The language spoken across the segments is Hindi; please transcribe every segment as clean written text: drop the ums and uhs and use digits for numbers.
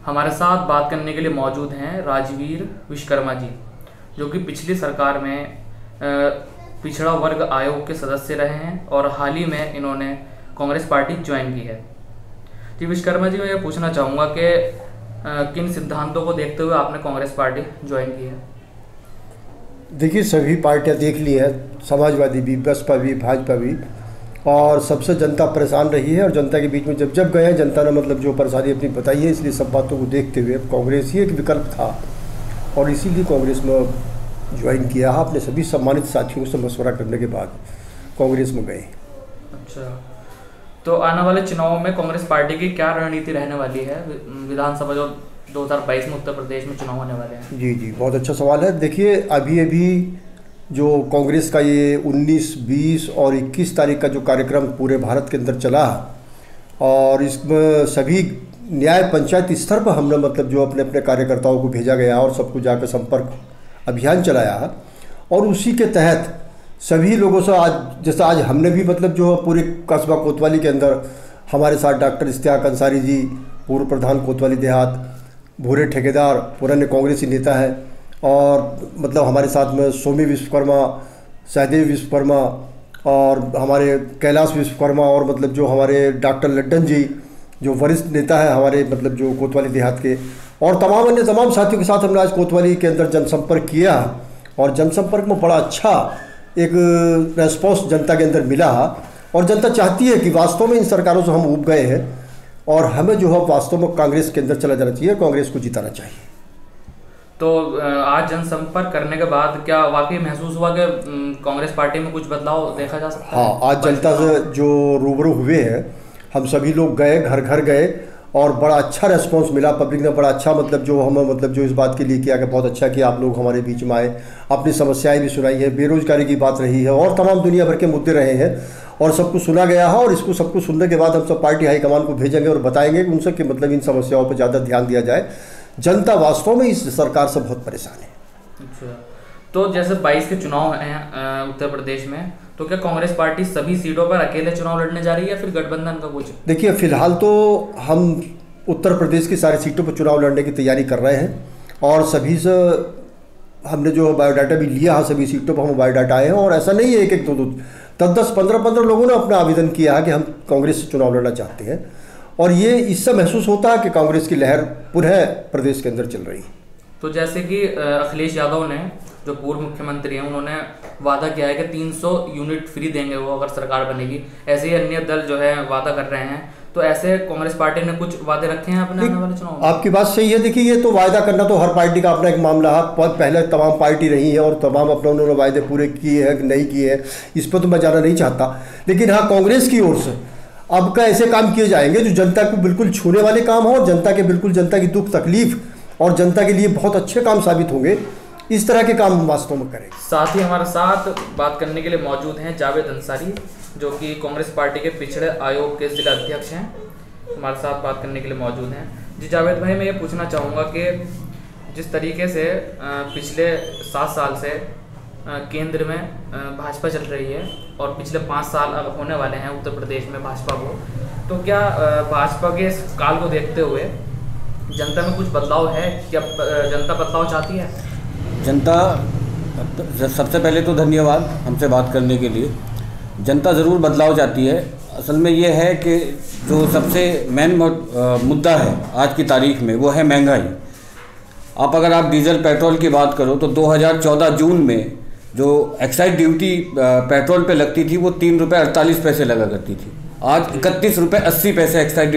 हमारे साथ बात करने के लिए मौजूद हैं राजवीर विश्वकर्मा जी, जो कि पिछली सरकार में पिछड़ा वर्ग आयोग के सदस्य रहे हैं और हाल ही में इन्होंने कांग्रेस पार्टी ज्वाइन की है। जी विश्वकर्मा जी, मैं ये पूछना चाहूँगा कि किन सिद्धांतों को देखते हुए आपने कांग्रेस पार्टी ज्वाइन की है? देखिए, सभी पार्टियां देख ली हैं, समाजवादी भी, बसपा भी, भाजपा भी, और सबसे जनता परेशान रही है। और जनता के बीच में जब जब गए हैं, जनता ने मतलब जो परेशानी अपनी बताई है, इसलिए सब बातों को देखते हुए कांग्रेस ही एक विकल्प था और इसीलिए कांग्रेस में ज्वाइन किया है। अपने सभी सम्मानित साथियों से मशवरा करने के बाद कांग्रेस में गए। अच्छा, तो आने वाले चुनावों में कांग्रेस पार्टी की क्या रणनीति रहने वाली है? विधानसभा जो 2022 में उत्तर प्रदेश में चुनाव होने वाले हैं। जी जी, बहुत अच्छा सवाल है। देखिए, अभी जो कांग्रेस का ये 19, 20 और 21 तारीख का जो कार्यक्रम पूरे भारत के अंदर चला और इसमें सभी न्याय पंचायत स्तर पर हमने मतलब जो अपने अपने कार्यकर्ताओं को भेजा गया और सबको जाकर संपर्क अभियान चलाया और उसी के तहत सभी लोगों से आज जैसा आज हमने भी मतलब जो पूरे कस्बा कोतवाली के अंदर हमारे साथ डॉक्टर इश्तियाक अंसारी जी, पूर्व प्रधान कोतवाली देहात, भूरे ठेकेदार, पुराने कांग्रेसी नेता है, और मतलब हमारे साथ में सोमी विश्वकर्मा, सहदेव विश्वकर्मा और हमारे कैलाश विश्वकर्मा और मतलब जो हमारे डॉक्टर लड्डन जी जो वरिष्ठ नेता है हमारे मतलब जो कोतवाली देहात के, और तमाम साथियों के साथ हमने आज कोतवाली के अंदर जनसंपर्क किया और जनसंपर्क में बड़ा अच्छा एक रेस्पॉन्स जनता के अंदर मिला। और जनता चाहती है कि वास्तव में इन सरकारों से हम ऊब गए हैं और हमें जो है वास्तव में कांग्रेस के अंदर चला जाना चाहिए, कांग्रेस को जिताना चाहिए। तो आज जनसंपर्क करने के बाद क्या वाकई महसूस हुआ कि कांग्रेस पार्टी में कुछ बदलाव देखा जा सकता है? हाँ, आज जनता से जो रूबरू हुए हैं, हम सभी लोग गए, घर घर गए और बड़ा अच्छा रेस्पॉन्स मिला। पब्लिक ने बड़ा अच्छा मतलब जो हमें मतलब जो इस बात के लिए किया कि बहुत अच्छा कि आप लोग हमारे बीच में आए, अपनी समस्याएं भी सुनाई है, बेरोजगारी की बात रही है और तमाम दुनिया भर के मुद्दे रहे हैं और सबको सुना गया है। और इसको सबको सुनने के बाद हम सब पार्टी हाईकमान को भेजेंगे और बताएंगे कि उनसे कि मतलब इन समस्याओं पर ज़्यादा ध्यान दिया जाए। जनता वास्तव में इस सरकार से बहुत परेशान है। अच्छा, तो जैसे 22 के चुनाव हैं उत्तर प्रदेश में, तो क्या कांग्रेस पार्टी सभी सीटों पर अकेले चुनाव लड़ने जा रही है या फिर गठबंधन का कुछ? देखिए, फिलहाल तो हम उत्तर प्रदेश की सारी सीटों पर चुनाव लड़ने की तैयारी कर रहे हैं और सभी से हमने जो बायोडाटा भी लिया है, सभी सीटों पर हम बायोडाटा आए हैं। और ऐसा नहीं है एक 2, 10, 15 लोगों ने अपना आवेदन किया है कि हम कांग्रेस से चुनाव लड़ना चाहते हैं और ये इससे महसूस होता है कि कांग्रेस की लहर पुनः प्रदेश के अंदर चल रही है। तो जैसे कि अखिलेश यादव ने, जो पूर्व मुख्यमंत्री हैं, उन्होंने वादा किया है कि 300 यूनिट फ्री देंगे वो अगर सरकार बनेगी। ऐसे ही अन्य दल जो है वादा कर रहे हैं, तो ऐसे कांग्रेस पार्टी ने कुछ वादे रखे हैं अपने आने वाले चुनाव में? आपकी बात सही है। देखिए, ये तो वायदा करना तो हर पार्टी का अपना एक मामला है। पहले तमाम पार्टी रही है और तमाम अपने उन्होंने वायदे पूरे किए हैं कि नहीं किए हैं, इस पर तो मैं जाना नहीं चाहता। लेकिन हाँ, कांग्रेस की ओर से अब का ऐसे काम किए जाएंगे जो जनता को बिल्कुल छूने वाले काम हो और जनता के बिल्कुल जनता की दुख तकलीफ और जनता के लिए बहुत अच्छे काम साबित होंगे। इस तरह के काम हम वास्तव में करें। साथ ही हमारे साथ बात करने के लिए मौजूद हैं जावेद अंसारी, जो कि कांग्रेस पार्टी के पिछड़े आयोग के जिला अध्यक्ष हैं, हमारे साथ बात करने के लिए मौजूद हैं। जी जावेद भाई, मैं ये पूछना चाहूँगा कि जिस तरीके से पिछले 7 साल से केंद्र में भाजपा चल रही है और पिछले 5 साल अब होने वाले हैं उत्तर प्रदेश में भाजपा को, तो क्या भाजपा के इस काल को देखते हुए जनता में कुछ बदलाव है? क्या जनता बदलाव चाहती है? जनता, सबसे पहले तो धन्यवाद हमसे बात करने के लिए। जनता ज़रूर बदलाव चाहती है। असल में ये है कि जो सबसे मेन मुद्दा है आज की तारीख में वो है महंगाई। अगर आप डीजल पेट्रोल की बात करो तो 2014 जून में जो एक्साइज ड्यूटी पेट्रोल पे लगती थी वो 3 रुपये 48 पैसे लगा करती थी। आज 31 रुपये 80 पैसे एक्साइज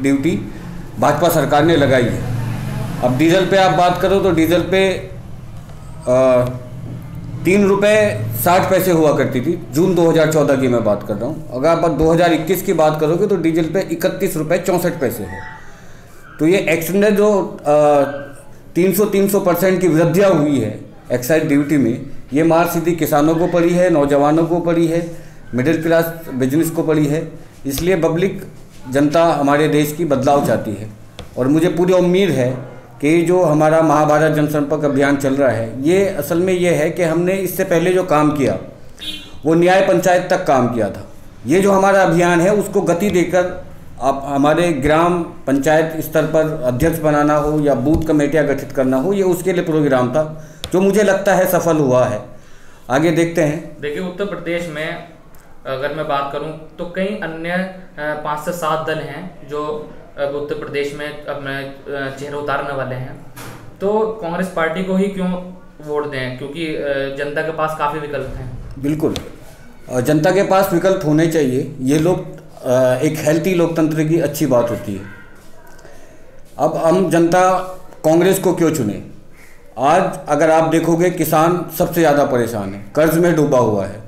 ड्यूटी भाजपा सरकार ने लगाई है। अब डीजल पे आप बात करो तो डीजल पे 3 रुपये 60 पैसे हुआ करती थी, जून 2014 की मैं बात कर रहा हूँ। अगर आप 2021 की बात करोगे तो डीजल पे 31 रुपये 64 पैसे है। तो ये एक्सटेंडेड जो 300% की वृद्धियाँ हुई है एक्साइज ड्यूटी में, ये मार सीधी किसानों को पड़ी है, नौजवानों को पड़ी है, मिडिल क्लास बिजनेस को पड़ी है। इसलिए पब्लिक जनता हमारे देश की बदलाव चाहती है और मुझे पूरी उम्मीद है कि जो हमारा महाभारत जनसंपर्क अभियान चल रहा है, ये असल में ये है कि हमने इससे पहले जो काम किया वो न्याय पंचायत तक काम किया था। ये जो हमारा अभियान है उसको गति देकर आप हमारे ग्राम पंचायत स्तर पर अध्यक्ष बनाना हो या बूथ कमेटियां गठित करना हो, ये उसके लिए प्रोग्राम था जो मुझे लगता है सफल हुआ है। आगे देखते हैं। देखिए, उत्तर प्रदेश में अगर मैं बात करूं तो कई अन्य 5 से 7 दल हैं जो उत्तर प्रदेश में अपने चेहरे उतारने वाले हैं, तो कांग्रेस पार्टी को ही क्यों वोट दें, क्योंकि जनता के पास काफ़ी विकल्प हैं। बिल्कुल, जनता के पास विकल्प होने चाहिए, ये लोग एक हेल्थी लोकतंत्र की अच्छी बात होती है। अब हम जनता कांग्रेस को क्यों चुने? आज अगर आप देखोगे किसान सबसे ज़्यादा परेशान है, कर्ज में डूबा हुआ है।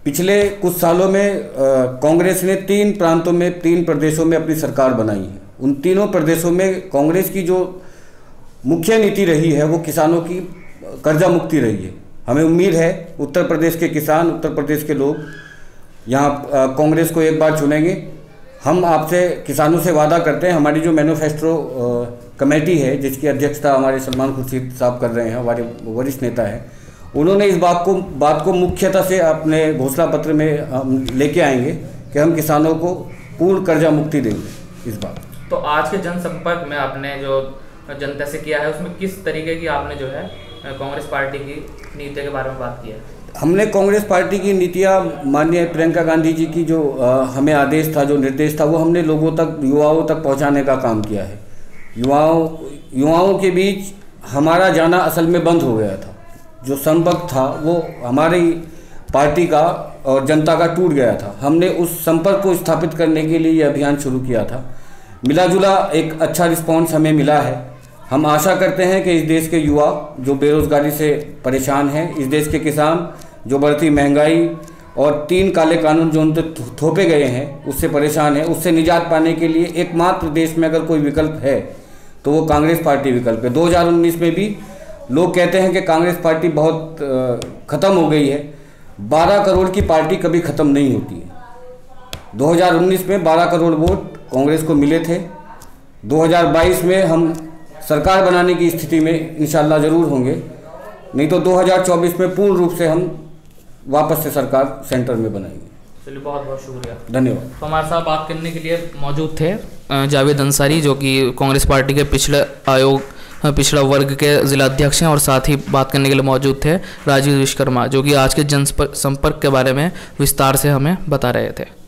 पिछले कुछ सालों में कांग्रेस ने 3 प्रांतों में 3 प्रदेशों में अपनी सरकार बनाई है। उन तीनों प्रदेशों में कांग्रेस की जो मुख्य नीति रही है वो किसानों की कर्जा मुक्ति रही है। हमें उम्मीद है उत्तर प्रदेश के किसान, उत्तर प्रदेश के लोग यहाँ कांग्रेस को एक बार चुनेंगे। हम आपसे किसानों से वादा करते हैं, हमारी जो मैनिफेस्टो कमेटी है जिसकी अध्यक्षता हमारे सलमान खुर्शीद साहब कर रहे हैं, हमारे वरिष्ठ नेता हैं, उन्होंने इस बात को मुख्यतः से अपने घोषणा पत्र में हम लेके आएंगे कि हम किसानों को पूर्ण कर्जा मुक्ति देंगे इस बार। तो आज के जनसंपर्क में आपने जो जनता से किया है उसमें किस तरीके की आपने जो है कांग्रेस पार्टी की नीति के बारे में बात की है? हमने कांग्रेस पार्टी की नीतियाँ, माननीय प्रियंका गांधी जी की जो हमें आदेश था, जो निर्देश था, वो हमने लोगों तक, युवाओं तक पहुंचाने का काम किया है। युवाओं के बीच हमारा जाना असल में बंद हो गया था। जो संपर्क था वो हमारी पार्टी का और जनता का टूट गया था। हमने उस संपर्क को स्थापित करने के लिए ये अभियान शुरू किया था। मिला जुला एक अच्छा रिस्पॉन्स हमें मिला है। हम आशा करते हैं कि इस देश के युवा जो बेरोजगारी से परेशान हैं, इस देश के किसान जो बढ़ती महंगाई और 3 काले कानून जो उन पर थोपे गए हैं उससे परेशान है, उससे निजात पाने के लिए एकमात्र देश में अगर कोई विकल्प है तो वो कांग्रेस पार्टी विकल्प है। 2019 में भी लोग कहते हैं कि कांग्रेस पार्टी बहुत ख़त्म हो गई है। 12 करोड़ की पार्टी कभी ख़त्म नहीं होती है। 2019 में 12 करोड़ वोट कांग्रेस को मिले थे। 2022 में हम सरकार बनाने की स्थिति में इंशाल्लाह ज़रूर होंगे, नहीं तो 2024 में पूर्ण रूप से हम वापस से सरकार सेंटर में बनाएंगे। चलिए, बहुत बहुत शुक्रिया, धन्यवाद। तो हमारे साथ बात करने के लिए मौजूद थे जावेद अंसारी, जो कि कांग्रेस पार्टी के पिछड़ा वर्ग के जिला अध्यक्ष हैं, और साथ ही बात करने के लिए मौजूद थे राजीव विश्वकर्मा, जो कि आज के जनसंपर्क के बारे में विस्तार से हमें बता रहे थे।